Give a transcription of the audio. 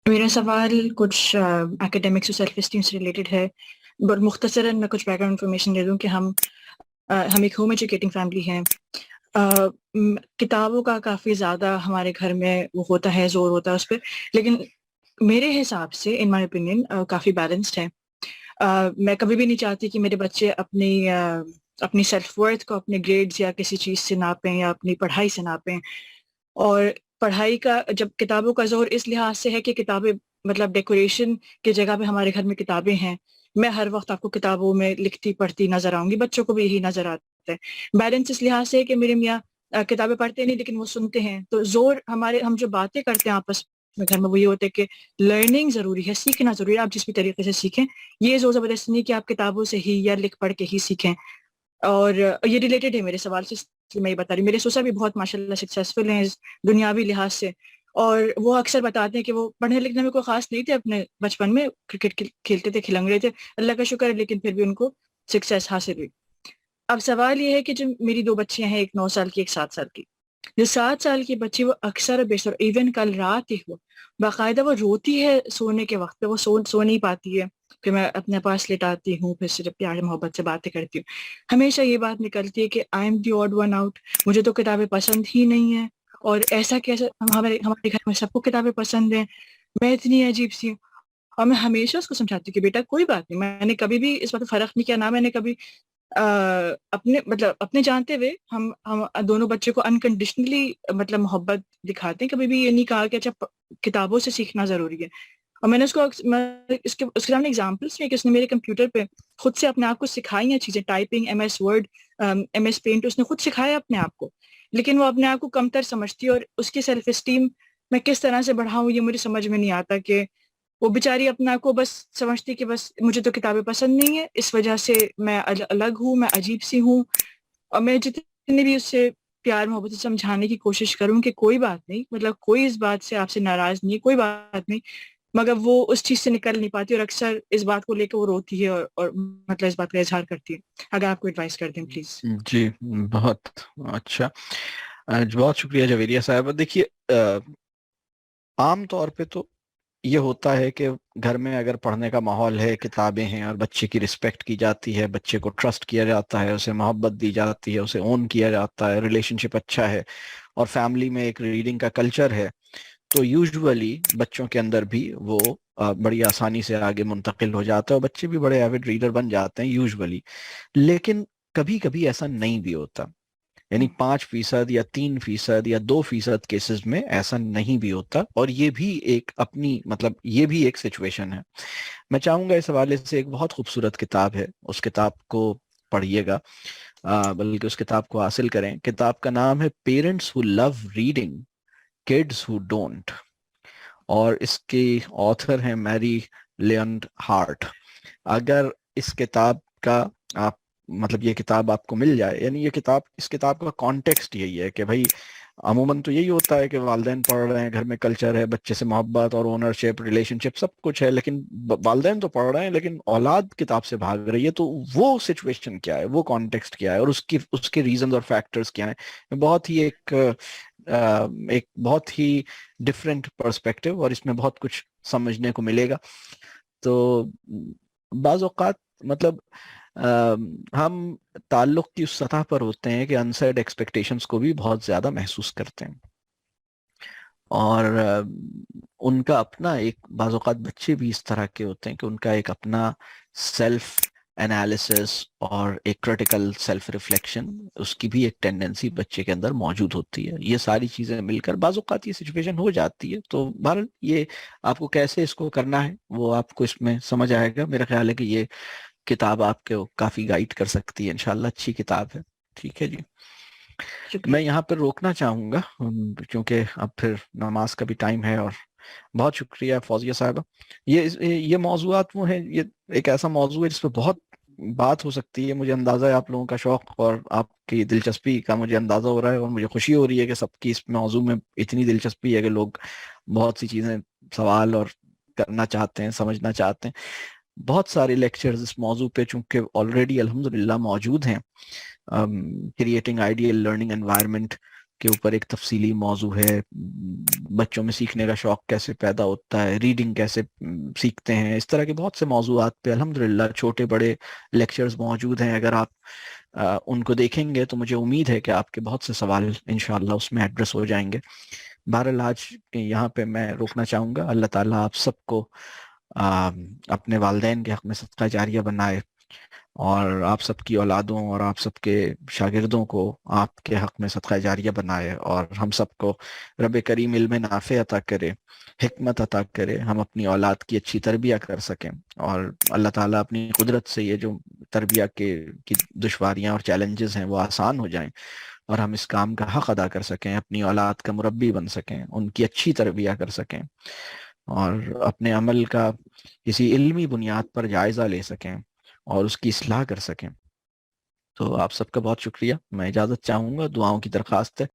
میرا سوال کچھ اکیڈمکس اور سیلف اسٹیم سے ریلیٹڈ ہے، بٹ مختصراً میں کچھ بیک گراؤنڈ انفارمیشن دے دوں کہ ہم ایک ہوم ایجوکیٹنگ فیملی ہیں۔ کتابوں کا کافی زیادہ ہمارے گھر میں وہ ہوتا ہے، زور ہوتا ہے اس پہ، لیکن میرے حساب سے ان مائی اوپینین کافی بیلنسڈ ہے۔ میں کبھی بھی نہیں چاہتی کہ میرے بچے اپنی سیلف ورتھ کو اپنے گریڈز یا کسی چیز سے ناپیں یا اپنی پڑھائی سے ناپیں۔ اور پڑھائی کا جب کتابوں کا زور اس لحاظ سے ہے کہ کتابیں مطلب ڈیکوریشن کی جگہ پہ ہمارے گھر میں کتابیں ہیں، میں ہر وقت آپ کو کتابوں میں لکھتی پڑھتی نظر آؤں گی، بچوں کو بھی یہی نظر آتا ہے۔ بیلنس اس لحاظ سے ہے کہ میرے میاں کتابیں پڑھتے نہیں لیکن وہ سنتے ہیں، تو زور ہم جو باتیں کرتے ہیں آپس میں گھر میں وہ یہ ہوتے ہیں کہ لرننگ ضروری ہے، سیکھنا ضروری ہے، آپ جس بھی طریقے سے سیکھیں، یہ زور زبردستی نہیں کہ آپ کتابوں سے ہی یا لکھ پڑھ کے ہی سیکھیں۔ اور یہ ریلیٹڈ ہے میرے سوال سے، اس لیے میں یہ بتا رہی ہوں۔ میرے سسر بھی بہت ماشاءاللہ سکسیسفل ہیں اس دنیاوی لحاظ سے، اور وہ اکثر بتاتے ہیں کہ وہ پڑھنے لکھنے میں کوئی خاص نہیں تھے، اپنے بچپن میں کرکٹ کھیلتے تھے، کھلنگڑے تھے، اللہ کا شکر ہے، لیکن پھر بھی ان کو سکسیس حاصل ہوئی۔ اب سوال یہ ہے کہ جو میری دو بچیاں ہیں، ایک 9 سال کی ایک 7 سال کی، جو 7 سال کی بچی وہ اکثر و بیشتر ایون کل رات ہی ہو باقاعدہ وہ روتی ہے سونے کے وقت پہ، وہ سو نہیں پاتی ہے، پھر میں اپنے پاس لٹاتی ہوں، پھر صرف پیار محبت سے باتیں کرتی ہوں، ہمیشہ یہ بات نکلتی ہے کہ I am the odd one out, مجھے تو کتابیں پسند ہی نہیں ہیں، اور ایسا کیسے ہمارے گھر میں سب کو کتابیں پسند ہیں، میں اتنی عجیب سی ہوں۔ اور میں ہمیشہ اس کو سمجھاتی ہوں کہ بیٹا کوئی بات نہیں، میں نے کبھی بھی اس بات میں فرق نہیں کیا، نہ میں نے کبھی اپنے جانتے ہوئے ہم دونوں بچے کو انکنڈیشنلی مطلب محبت دکھاتے ہیں، کبھی بھی یہ نہیں کہا کہ اچھا کتابوں سے سیکھنا ضروری ہے۔ اور میں نے اس کو اس کے سامنے ایگزامپلس ہیں کہ اس نے میرے کمپیوٹر پہ خود سے اپنے آپ کو سکھائی ہیں چیزیں، typing, M S Word, M S Paint, اس نے خود سکھایا اپنے آپ کو، لیکن وہ اپنے آپ کو کمتر سمجھتی ہے، اور اس کی سیلف اسٹیم میں کس طرح سے بڑھاؤں یہ مجھے سمجھ میں نہیں آتا، کہ وہ بیچاری اپنے آپ کو بس سمجھتی کہ بس مجھے تو کتابیں پسند نہیں ہیں، اس وجہ سے میں الگ ہوں، میں عجیب سی ہوں۔ اور میں جتنی بھی اس سے پیار محبت سے سمجھانے کی کوشش کروں کہ کوئی بات نہیں، مطلب کوئی اس بات سے آپ سے ناراض نہیں ہے، کوئی بات نہیں، مگر وہ اس چیز سے نکل نہیں پاتی، اور اکثر اس بات کو لے کے وہ روتی ہے اور مطلب اس بات کا اظہار کرتی ہے۔ اگر آپ کو ایڈوائس کر دیں پلیز۔ جی بہت اچھا، بہت شکریہ جویریہ صاحبہ۔ دیکھیے عام طور پہ تو یہ ہوتا ہے کہ گھر میں اگر پڑھنے کا ماحول ہے، کتابیں ہیں، اور بچے کی رسپیکٹ کی جاتی ہے، بچے کو ٹرسٹ کیا جاتا ہے، اسے محبت دی جاتی ہے، اسے اون کیا جاتا ہے، ریلیشن شپ اچھا ہے، اور فیملی میں ایک ریڈنگ کا کلچر ہے، تو یوزولی بچوں کے اندر بھی وہ بڑی آسانی سے آگے منتقل ہو جاتا ہے، اور بچے بھی بڑے ایوڈ ریڈر بن جاتے ہیں یوزولی۔ لیکن کبھی کبھی ایسا نہیں بھی ہوتا، یعنی 5% یا 3% یا 2% کیسز میں ایسا نہیں بھی ہوتا، اور یہ بھی ایک اپنی مطلب یہ بھی ایک سچویشن ہے۔ میں چاہوں گا اس حوالے سے ایک بہت خوبصورت کتاب ہے، اس کتاب کو پڑھیے گا، بلکہ اس کتاب کو حاصل کریں۔ کتاب کا نام ہے parents who love reading, kids who don't, اور اس کی آتھر ہیں میری لیونڈ ہارٹ۔ اگر اس کتاب کا آپ مطلب یہ کتاب آپ کو مل جائے، یعنی اس کتاب کا کانٹیکسٹ یہی ہے کہ بھائی عموماً تو یہی ہوتا ہے کہ والدین پڑھ رہے ہیں، گھر میں کلچر ہے، بچے سے محبت اور اونرشپ، ریلیشن شپ سب کچھ ہے، لیکن والدین تو پڑھ رہے ہیں لیکن اولاد کتاب سے بھاگ رہی ہے، تو وہ سچویشن کیا ہے، وہ کانٹیکسٹ کیا ہے، اور اس کے ریزنز اور فیکٹرز کیا ہیں۔ بہت ہی ایک بہت ہی ڈفرینٹ پرسپیکٹو، اور اس میں بہت کچھ سمجھنے کو ملے گا۔ تو بعض اوقات مطلب ہم تعلق کی اس سطح پر ہوتے ہیں کہ انسیڈ ایکسپیکٹیشنز کو بھی بہت زیادہ محسوس کرتے ہیں، اور ان کا اپنا ایک بعض اوقات بچے بھی اس طرح کے ہوتے ہیں کہ ان کا ایک اپنا سیلف انالیسس اور ایک کریٹیکل سیلف ریفلیکشن، اس کی بھی ایک ٹینڈنسی بچے کے اندر موجود ہوتی ہے۔ یہ ساری چیزیں مل کر بعض اوقات یہ سچویشن ہو جاتی ہے، تو بہرحال یہ آپ کو کیسے اس کو کرنا ہے وہ آپ کو اس میں سمجھ آئے گا۔ میرا خیال ہے کہ یہ کتاب آپ کو کافی گائیڈ کر سکتی ہے، انشاءاللہ اچھی کتاب ہے۔ ٹھیک ہے جی، شکریہ۔ میں یہاں پر روکنا چاہوں گا کیونکہ اب پھر نماز کا بھی ٹائم ہے، اور بہت شکریہ فوزیہ صاحبہ۔ یہ موضوعات وہ ہیں، یہ ایک ایسا موضوع ہے جس پہ بہت بات ہو سکتی ہے۔ مجھے اندازہ ہے آپ لوگوں کا شوق اور آپ کی دلچسپی کا مجھے اندازہ ہو رہا ہے، اور مجھے خوشی ہو رہی ہے کہ سب کی اس موضوع میں اتنی دلچسپی ہے کہ لوگ بہت سی چیزیں سوال اور کرنا چاہتے ہیں، سمجھنا چاہتے ہیں۔ بہت سارے لیکچرز اس موضوع پہ چونکہ آلریڈی الحمدللہ موجود ہیں، کریٹنگ آئیڈیل لرننگ انوائرمنٹ کے اوپر ایک تفصیلی موضوع ہے. بچوں میں سیکھنے کا شوق کیسے پیدا ہوتا ہے, ریڈنگ کیسے سیکھتے ہیں, اس طرح کے بہت سے موضوعات پہ الحمدللہ چھوٹے بڑے لیکچرز موجود ہیں. اگر آپ ان کو دیکھیں گے تو مجھے امید ہے کہ آپ کے بہت سے سوال انشاءاللہ اس میں ایڈریس ہو جائیں گے. بہرحال آج یہاں پہ میں روکنا چاہوں گا. اللہ تعالیٰ آپ سب کو اپنے والدین کے حق میں صدقہ جاریہ بنائے, اور آپ سب کی اولادوں اور آپ سب کے شاگردوں کو آپ کے حق میں صدقہ جاریہ بنائے, اور ہم سب کو رب کریم علم نافع عطا کرے, حکمت عطا کرے, ہم اپنی اولاد کی اچھی تربیہ کر سکیں, اور اللہ تعالیٰ اپنی قدرت سے یہ جو تربیہ کی دشواریاں اور چیلنجز ہیں وہ آسان ہو جائیں, اور ہم اس کام کا حق ادا کر سکیں, اپنی اولاد کا مربی بن سکیں, ان کی اچھی تربیہ کر سکیں, اور اپنے عمل کا کسی علمی بنیاد پر جائزہ لے سکیں اور اس کی اصلاح کر سکیں. تو آپ سب کا بہت شکریہ. میں اجازت چاہوں گا, دعاؤں کی درخواست ہے.